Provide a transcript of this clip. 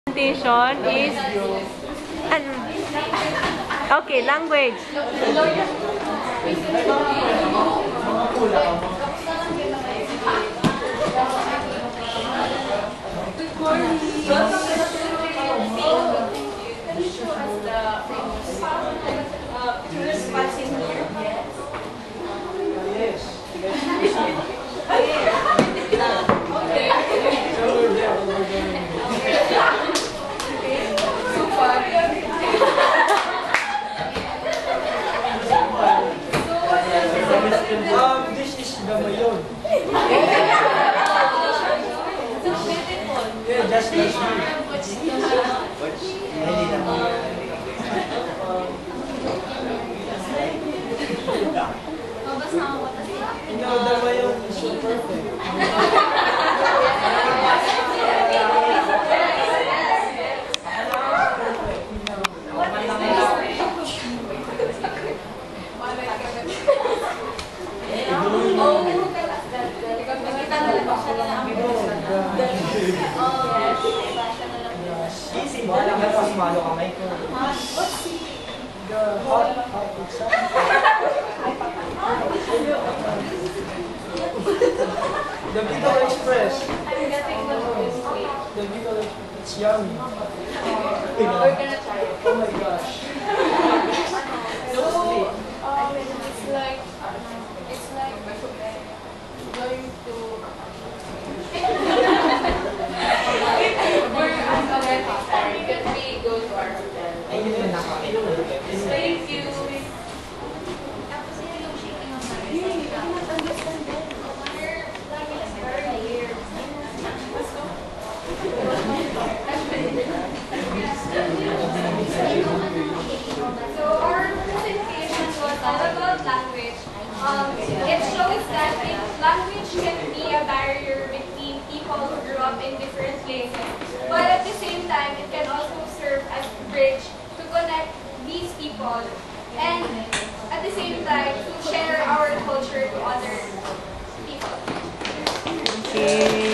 Presentation is okay, language. This is Gamayon. Yeah, just last week. No, Gamayon is so perfect. Malo kamay ko. The hot pizza. The Bicol Express. The Bicol Express. It's yummy. We're gonna try it. Oh my gosh. So, it's like going to we're at our hotel. Can we go to our hotel? Thank you. Tapos yun yung shaking of my wrist. I cannot understand that. Like it's very weird. So our presentation was all about language. It shows that language can be a barrier between people who grew up in different places, but at the same time, it can also serve as a bridge to connect these people and at the same time to share our culture to other people. Okay.